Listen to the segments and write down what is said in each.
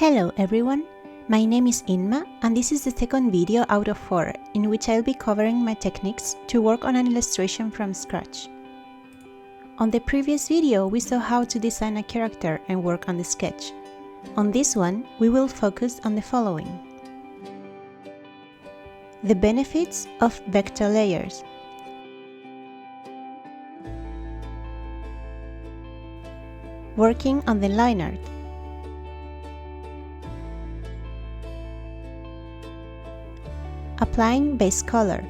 Hello everyone, my name is Inma and this is the second video out of 4 in which I'll be covering my techniques to work on an illustration from scratch. On the previous video we saw how to design a character and work on the sketch. On this one we will focus on the following. The benefits of vector layers. Working on the Lineart. Applying base color.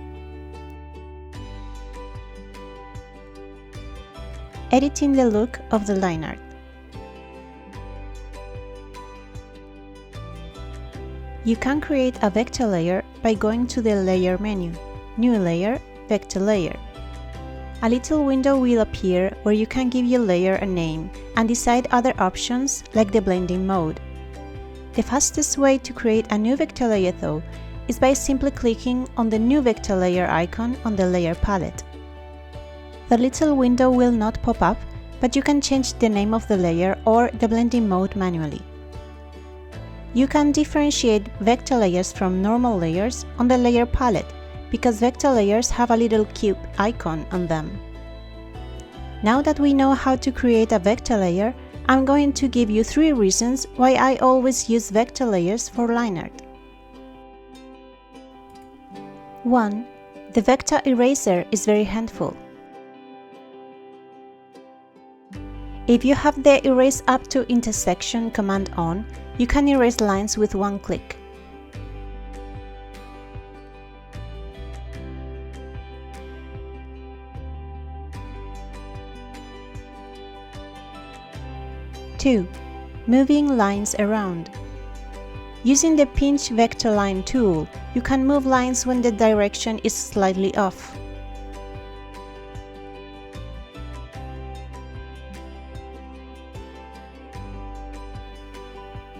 Editing the look of the Lineart. You can create a vector layer by going to the Layer menu, New Layer, Vector Layer. A little window will appear where you can give your layer a name and decide other options like the blending mode. The fastest way to create a new vector layer though is by simply clicking on the new vector layer icon on the layer palette. The little window will not pop up, but you can change the name of the layer or the blending mode manually. You can differentiate vector layers from normal layers on the layer palette, because vector layers have a little cube icon on them. Now that we know how to create a vector layer, I'm going to give you 3 reasons why I always use vector layers for Lineart. 1. The vector eraser is very handful. If you have the Erase Up to Intersection command on, you can erase lines with one click. 2. Moving lines around. Using the Pinch Vector Line tool, you can move lines when the direction is slightly off.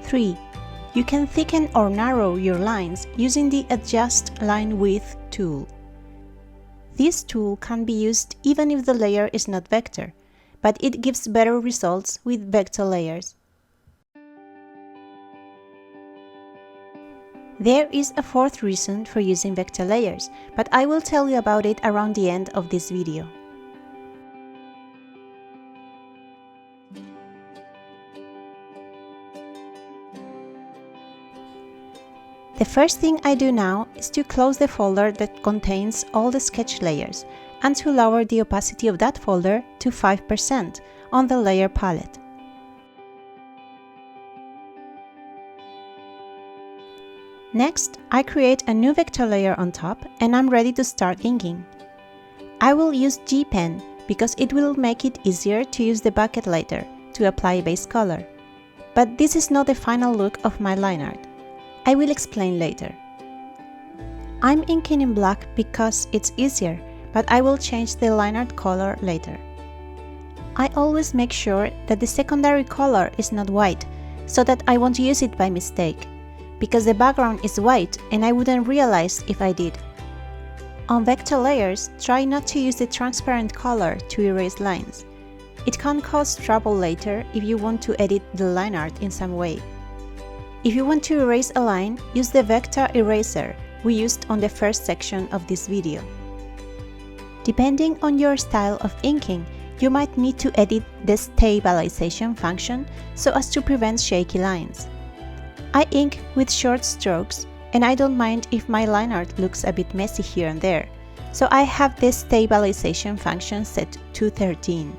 3. You can thicken or narrow your lines using the Adjust Line Width tool. This tool can be used even if the layer is not vector, but it gives better results with vector layers. There is a 4th reason for using vector layers, but I will tell you about it around the end of this video. The first thing I do now is to close the folder that contains all the sketch layers and to lower the opacity of that folder to 5% on the layer palette. Next, I create a new vector layer on top and I'm ready to start inking. I will use G Pen because it will make it easier to use the bucket later to apply base color. But this is not the final look of my Lineart. I will explain later. I'm inking in black because it's easier, but I will change the Lineart color later. I always make sure that the secondary color is not white, so that I won't use it by mistake, because the background is white and I wouldn't realize if I did. On vector layers, try not to use the transparent color to erase lines. It can cause trouble later if you want to edit the Lineart in some way. If you want to erase a line, use the vector eraser we used on the first section of this video. Depending on your style of inking, you might need to edit the stabilization function so as to prevent shaky lines. I ink with short strokes and I don't mind if my Lineart looks a bit messy here and there, so I have the stabilization function set to 13.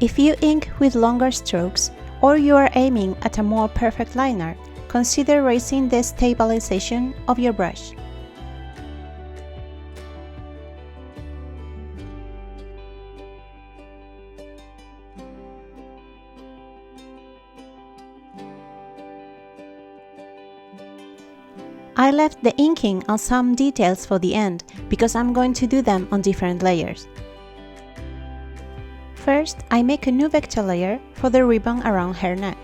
If you ink with longer strokes or you are aiming at a more perfect Lineart, consider raising the stabilization of your brush. I left the inking on some details for the end because I'm going to do them on different layers. First, I make a new vector layer for the ribbon around her neck.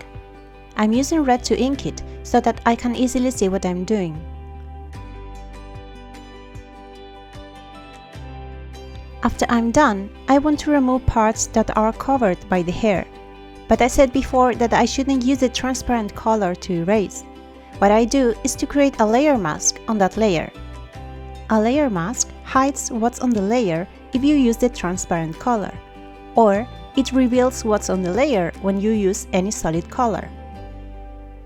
I'm using red to ink it so that I can easily see what I'm doing. After I'm done, I want to remove parts that are covered by the hair. But I said before that I shouldn't use the transparent color to erase. What I do is to create a layer mask on that layer. A layer mask hides what's on the layer if you use the transparent color, or it reveals what's on the layer when you use any solid color.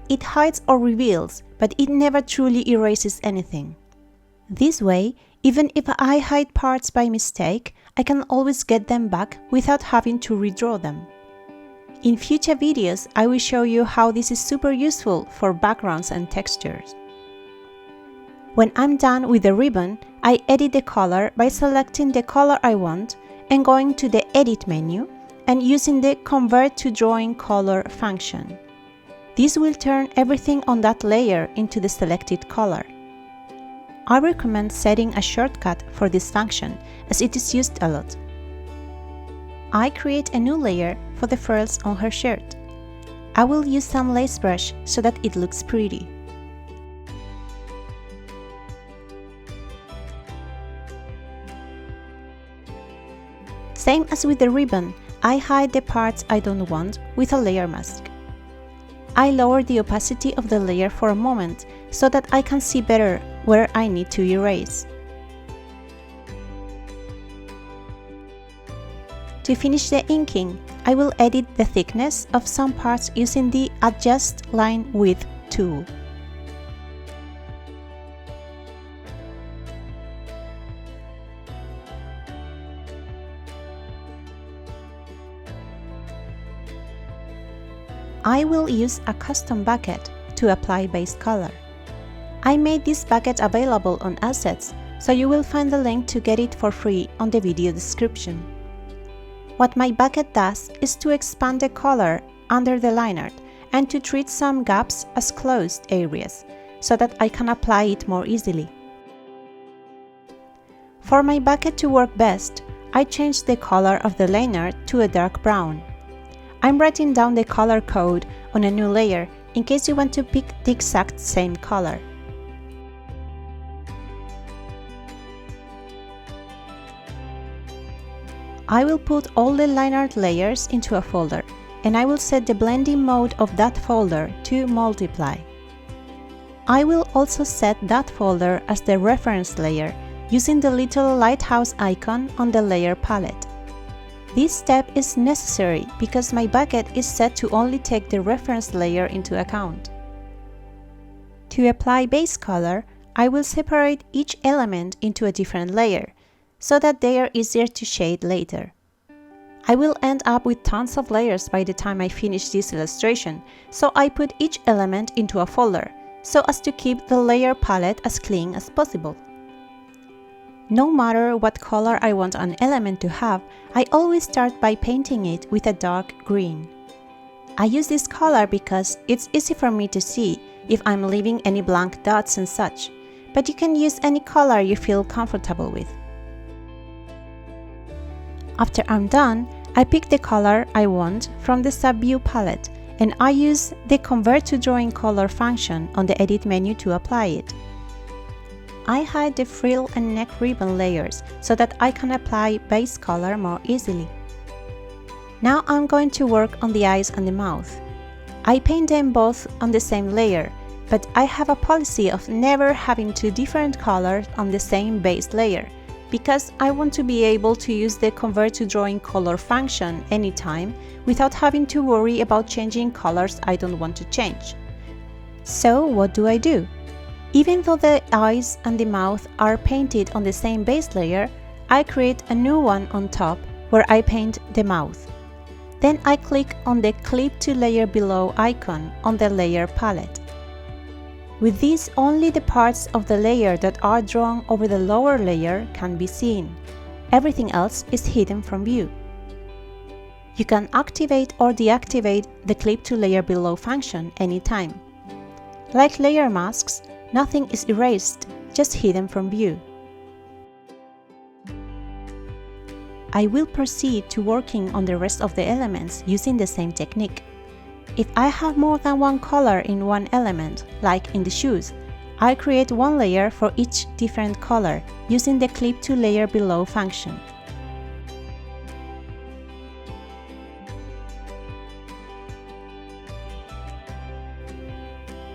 It hides or reveals, but it never truly erases anything. This way, even if I hide parts by mistake, I can always get them back without having to redraw them. In future videos, I will show you how this is super useful for backgrounds and textures. When I'm done with the ribbon, I edit the color by selecting the color I want and going to the Edit menu and using the Convert to Drawing Color function. This will turn everything on that layer into the selected color. I recommend setting a shortcut for this function as it is used a lot. I create a new layer for the frills on her shirt. I will use some lace brush so that it looks pretty. Same as with the ribbon, I hide the parts I don't want with a layer mask. I lower the opacity of the layer for a moment so that I can see better where I need to erase. To finish the inking, I will edit the thickness of some parts using the Adjust Line Width tool. I will use a custom bucket to apply base color. I made this bucket available on Assets, so you will find the link to get it for free on the video description. What my bucket does is to expand the color under the Lineart and to treat some gaps as closed areas, so that I can apply it more easily. For my bucket to work best, I changed the color of the Lineart to a dark brown. I'm writing down the color code on a new layer in case you want to pick the exact same color. I will put all the Lineart layers into a folder, and I will set the blending mode of that folder to multiply. I will also set that folder as the reference layer using the little lighthouse icon on the layer palette. This step is necessary because my bucket is set to only take the reference layer into account. To apply base color, I will separate each element into a different layer, so that they are easier to shade later. I will end up with tons of layers by the time I finish this illustration, so I put each element into a folder, so as to keep the layer palette as clean as possible. No matter what color I want an element to have, I always start by painting it with a dark green. I use this color because it's easy for me to see if I'm leaving any blank dots and such, but you can use any color you feel comfortable with. After I'm done, I pick the color I want from the Subview palette and I use the Convert to Drawing Color function on the Edit menu to apply it. I hide the frill and neck ribbon layers so that I can apply base color more easily. Now I'm going to work on the eyes and the mouth. I paint them both on the same layer, but I have a policy of never having two different colors on the same base layer, because I want to be able to use the Convert to Drawing Color function anytime without having to worry about changing colors I don't want to change. So what do? Even though the eyes and the mouth are painted on the same base layer, I create a new one on top where I paint the mouth. Then I click on the Clip to Layer Below icon on the layer palette. With this, only the parts of the layer that are drawn over the lower layer can be seen. Everything else is hidden from view. You can activate or deactivate the Clip to Layer Below function anytime. Like layer masks, nothing is erased, just hidden from view. I will proceed to working on the rest of the elements using the same technique. If I have more than one color in one element, like in the shoes, I create one layer for each different color using the Clip to Layer Below function.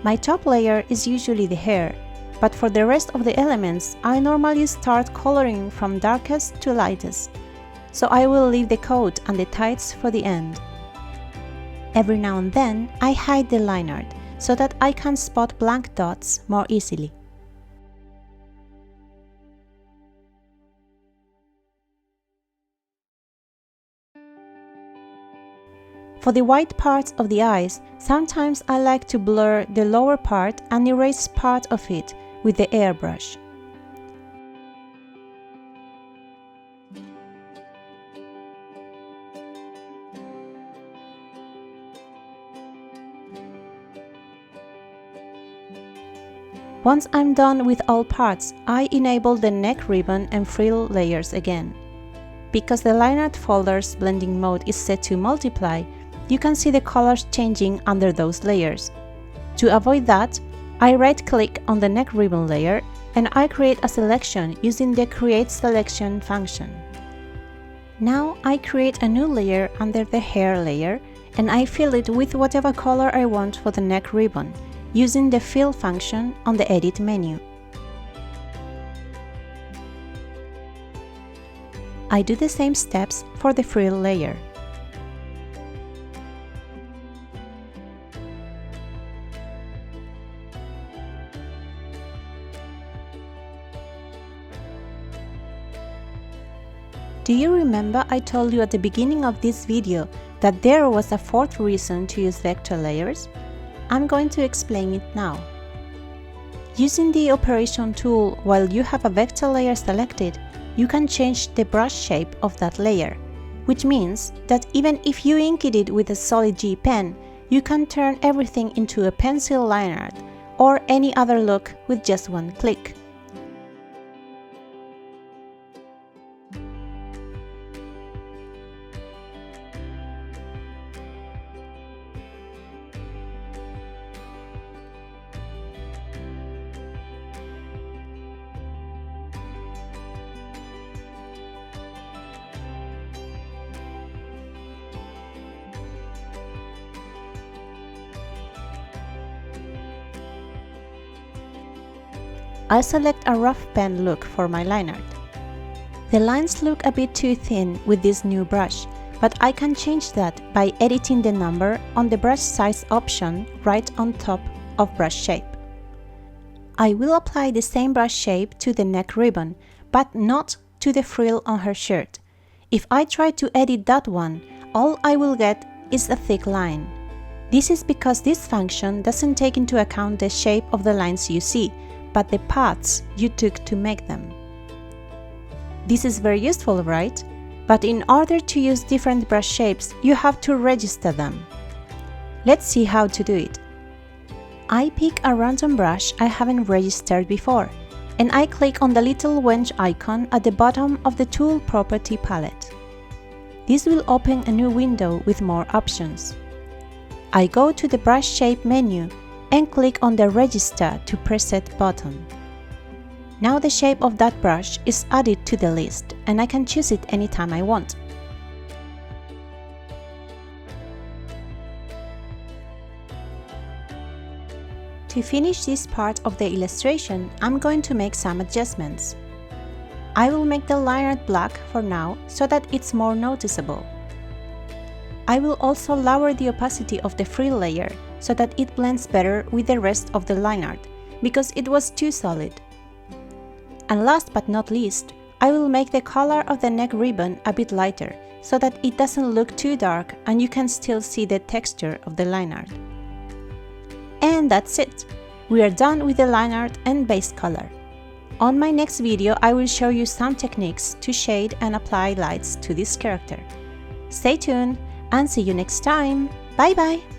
My top layer is usually the hair, but for the rest of the elements, I normally start coloring from darkest to lightest, so I will leave the coat and the tights for the end. Every now and then, I hide the Lineart so that I can spot blank dots more easily. For the white parts of the eyes, sometimes I like to blur the lower part and erase part of it with the airbrush. Once I'm done with all parts, I enable the neck ribbon and frill layers again. Because the Lineart folder's blending mode is set to multiply, you can see the colors changing under those layers. To avoid that, I right-click on the neck ribbon layer and I create a selection using the Create Selection function. Now I create a new layer under the hair layer and I fill it with whatever color I want for the neck ribbon, using the Fill function on the Edit menu. I do the same steps for the frill layer. Do you remember I told you at the beginning of this video that there was a fourth reason to use vector layers? I'm going to explain it now. Using the operation tool while you have a vector layer selected, you can change the brush shape of that layer, which means that even if you inked it with a solid G pen, you can turn everything into a pencil Lineart or any other look with just one click. I select a rough pen look for my Lineart. The lines look a bit too thin with this new brush, but I can change that by editing the number on the brush size option right on top of brush shape. I will apply the same brush shape to the neck ribbon, but not to the frill on her shirt. If I try to edit that one, all I will get is a thick line. This is because this function doesn't take into account the shape of the lines you see, but the paths you took to make them. This is very useful, right? But in order to use different brush shapes, you have to register them. Let's see how to do it. I pick a random brush I haven't registered before, and I click on the little wench icon at the bottom of the Tool Property palette. This will open a new window with more options. I go to the Brush Shape menu and click on the Register to Preset button. Now the shape of that brush is added to the list and I can choose it anytime I want. To finish this part of the illustration, I'm going to make some adjustments. I will make the Lineart black for now so that it's more noticeable. I will also lower the opacity of the frill layer so that it blends better with the rest of the Lineart, because it was too solid. And last but not least, I will make the color of the neck ribbon a bit lighter so that it doesn't look too dark and you can still see the texture of the Lineart. And that's it! We are done with the Lineart and base color. On my next video, I will show you some techniques to shade and apply lights to this character. Stay tuned and see you next time! Bye bye!